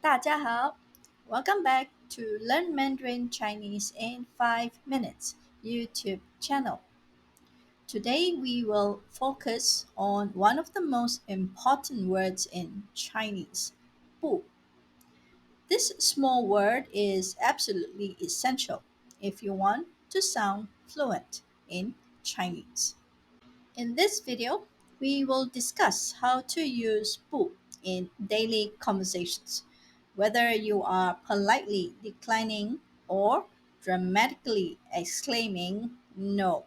大家好, welcome back to Learn Mandarin Chinese in 5 minutes YouTube channel. Today we will focus on one of the most important words in Chinese, 不. This small word is absolutely essential if you want to sound fluent in Chinese. In this video, we will discuss how to use 不 in daily conversations, whether you are politely declining or dramatically exclaiming no.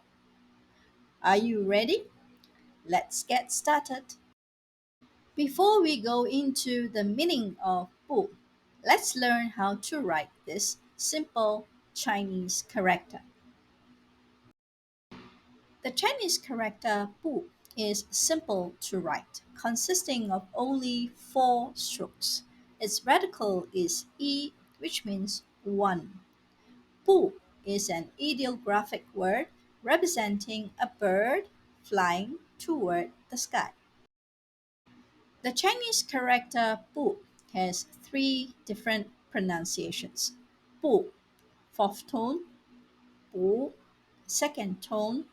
Are you ready? Let's get started. Before we go into the meaning of 不, let's learn how to write this simple Chinese character. The Chinese character 不 is simple to write, consisting of only 4 strokes. Its radical is "yi", which means one. 不 is an ideographic word representing a bird flying toward the sky. The Chinese character 不 has 3 different pronunciations. 不, fourth tone, 不, second tone,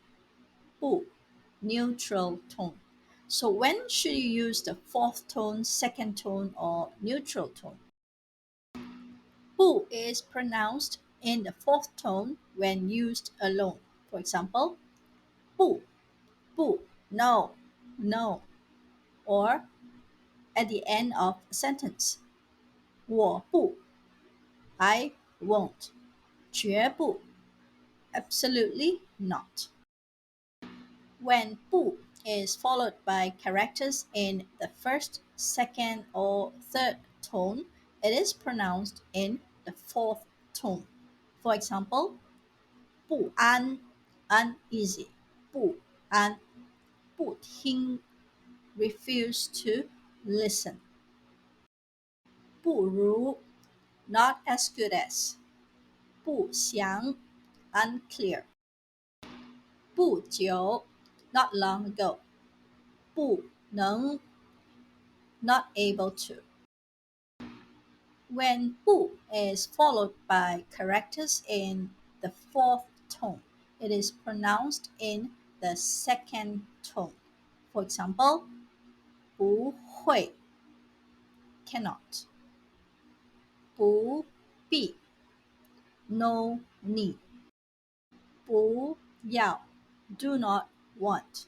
不, neutral tone. So when should you use the fourth tone, second tone, or neutral tone? 不 is pronounced in the fourth tone when used alone. For example, 不, 不, no, no, or at the end of a sentence, 我不, I won't, 绝不, absolutely not. When 不 is followed by characters in the first, second, or third tone, it is pronounced in the fourth tone. For example, 不安 uneasy, 不安不听 refuse to listen, 不如 not as good as, 不详 unclear, 不久 not long ago, 不能 not able to. When 不 is followed by characters in the fourth tone, it is pronounced in the second tone. For example, 不会 cannot, 不必 no need, 不要 do not want,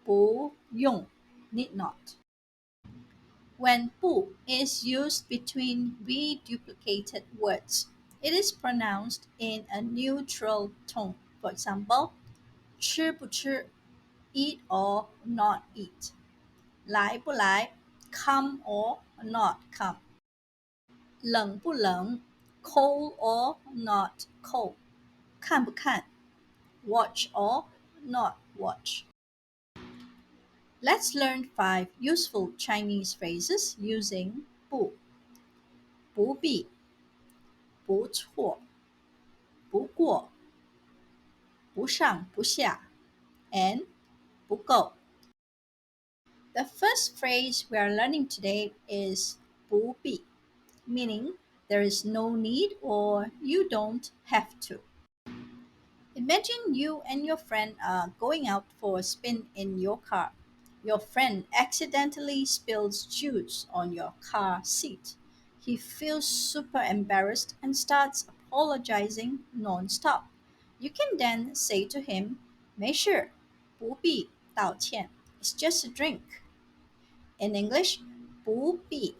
不用 need not. When 不 is used between reduplicated words, it is pronounced in a neutral tone. For example, 吃不吃 eat or not eat, 来不来 come or not come, 冷不冷 cold or not cold, 看不看 watch or not watch. Let's learn 5 useful Chinese phrases using 不. 不必不错不过不上不下 and 不够. The first phrase we are learning today is 不必, meaning there is no need or you don't have to. Imagine you and your friend are going out for a spin in your car. Your friend accidentally spills juice on your car seat. He feels super embarrassed and starts apologizing non-stop. You can then say to him, 没事,不必道歉. It's just a drink. In English, 不必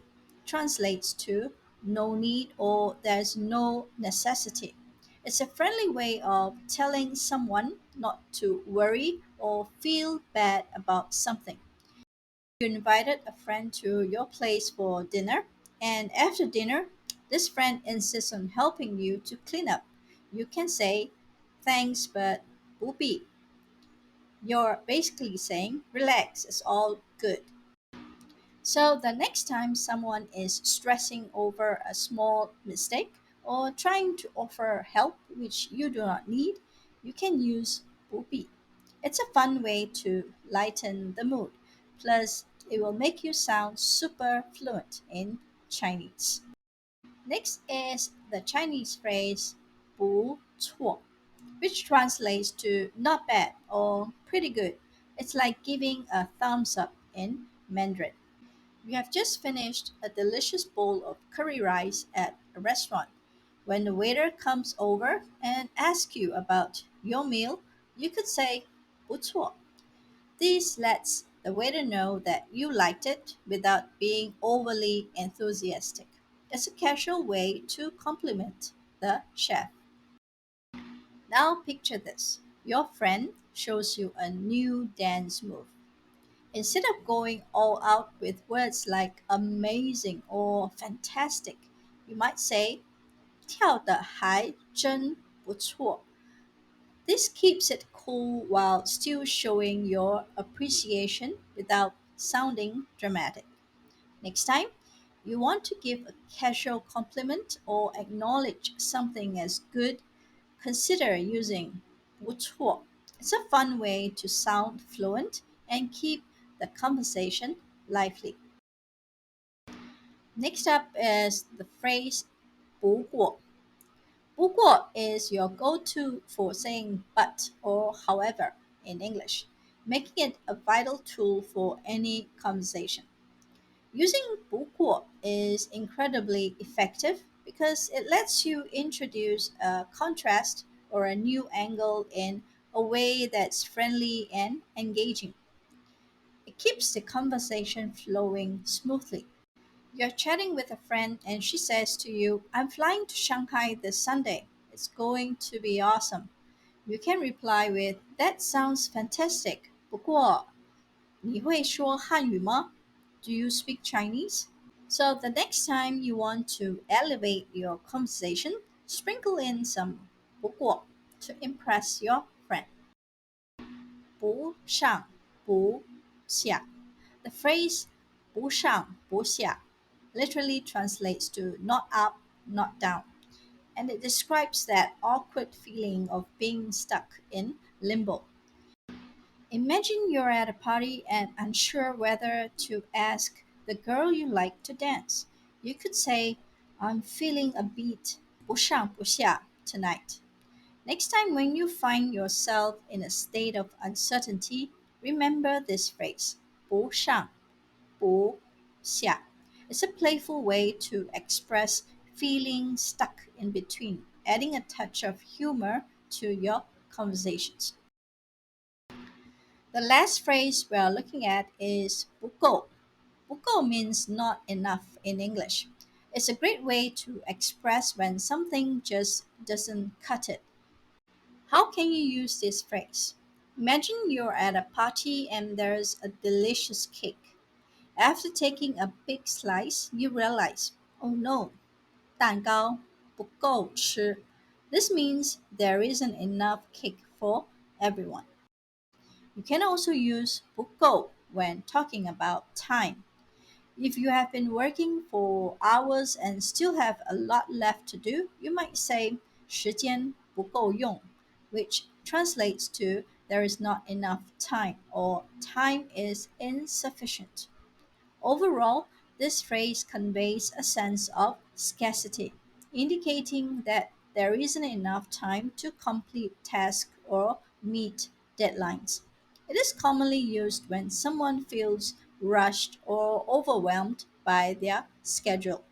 translates to no need or there's no necessity. It's a friendly way of telling someone not to worry or feel bad about something. You invited a friend to your place for dinner, and after dinner, this friend insists on helping you to clean up. You can say, thanks, but 不必. You're basically saying, relax, it's all good. So the next time someone is stressing over a small mistake or trying to offer help which you do not need, you can use 不必. It's a fun way to lighten the mood. Plus, it will make you sound super fluent in Chinese. Next is the Chinese phrase 不错, which translates to not bad or pretty good. It's like giving a thumbs up in Mandarin. We have just finished a delicious bowl of curry rice at a restaurant. When the waiter comes over and asks you about your meal, you could say 不错. This lets the waiter know that you liked it without being overly enthusiastic. It's a casual way to compliment the chef. Now picture this. Your friend shows you a new dance move. Instead of going all out with words like amazing or fantastic, you might say 跳得还真不错. This keeps it cool while still showing your appreciation without sounding dramatic. Next time, you want to give a casual compliment or acknowledge something as good, consider using 不错. It's a fun way to sound fluent and keep the conversation lively. Next up is the phrase 不过. 不过 is your go-to for saying but or however in English, making it a vital tool for any conversation. Using 不过 is incredibly effective because it lets you introduce a contrast or a new angle in a way that's friendly and engaging. It keeps the conversation flowing smoothly. You're chatting with a friend and she says to you, I'm flying to Shanghai this Sunday. It's going to be awesome. You can reply with, That sounds fantastic. 不过你会说汉语吗? Do you speak Chinese? So the next time you want to elevate your conversation, sprinkle in some 不过 to impress your friend. 不上不下. The phrase 不上不下 literally translates to not up, not down, and it describes that awkward feeling of being stuck in limbo. Imagine you're at a party and unsure whether to ask the girl you like to dance. You could say, I'm feeling a bit 不上不下 tonight. Next time when you find yourself in a state of uncertainty, remember this phrase, 不上不下. It's a playful way to express feeling stuck in between, adding a touch of humor to your conversations. The last phrase we are looking at is 不够. 不够 means not enough in English. It's a great way to express when something just doesn't cut it. How can you use this phrase? Imagine you're at a party and there's a delicious cake. After taking a big slice, you realize, oh no, 蛋糕不够吃. This means there isn't enough cake for everyone. You can also use 不够 when talking about time. If you have been working for hours and still have a lot left to do, you might say 时间不够用, which translates to there is not enough time or time is insufficient. Overall, this phrase conveys a sense of scarcity, indicating that there isn't enough time to complete tasks or meet deadlines. It is commonly used when someone feels rushed or overwhelmed by their schedule.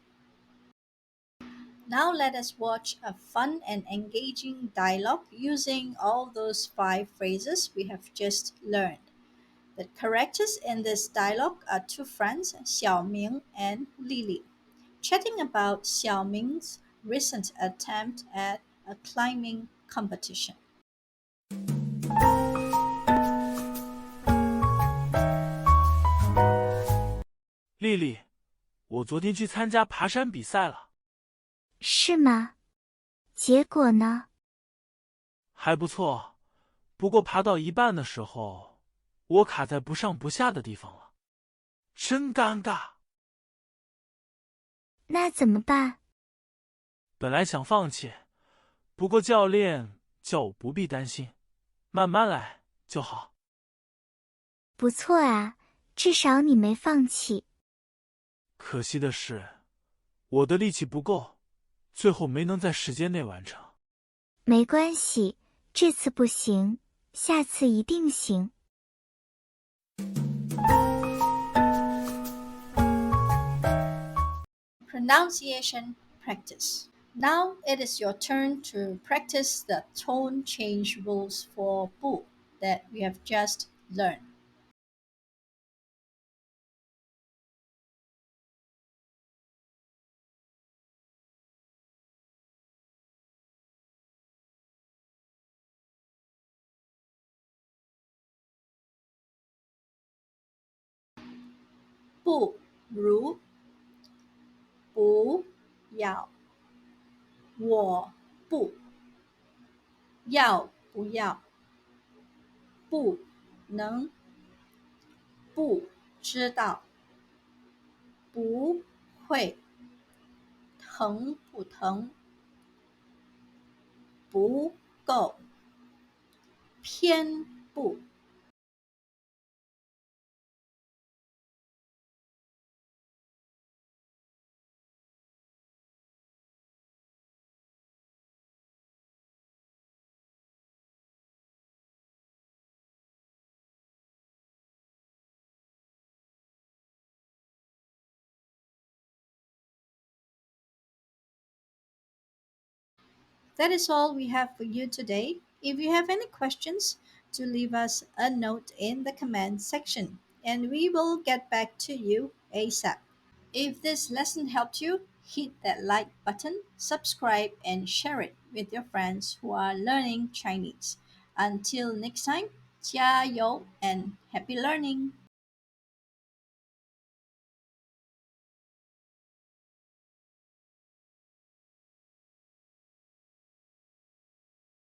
Now let us watch a fun and engaging dialogue using all those 5 phrases we have just learned. The characters in this dialogue are 2 friends, Xiaoming and Lily, chatting about Xiaoming's recent attempt at a climbing competition. 丽丽，我昨天去参加爬山比赛了。是吗？结果呢？还不错，不过爬到一半的时候，我卡在不上不下的地方了，真尴尬。那怎么办？本来想放弃，不过教练叫我不必担心，慢慢来就好。不错啊，至少你没放弃。可惜的是，我的力气不够，最后没能在时间内完成。没关系，这次不行，下次一定行。Pronunciation practice. Now it is your turn to practice the tone change rules for bu that we have just learned. 不如不要，我不要不要，不能不知道，不会疼不疼，不够，偏不。That is all we have for you today. If you have any questions, do leave us a note in the comment section and we will get back to you ASAP. If this lesson helped you, hit that like button, subscribe, and share it with your friends who are learning Chinese. Until next time, 加油 and happy learning!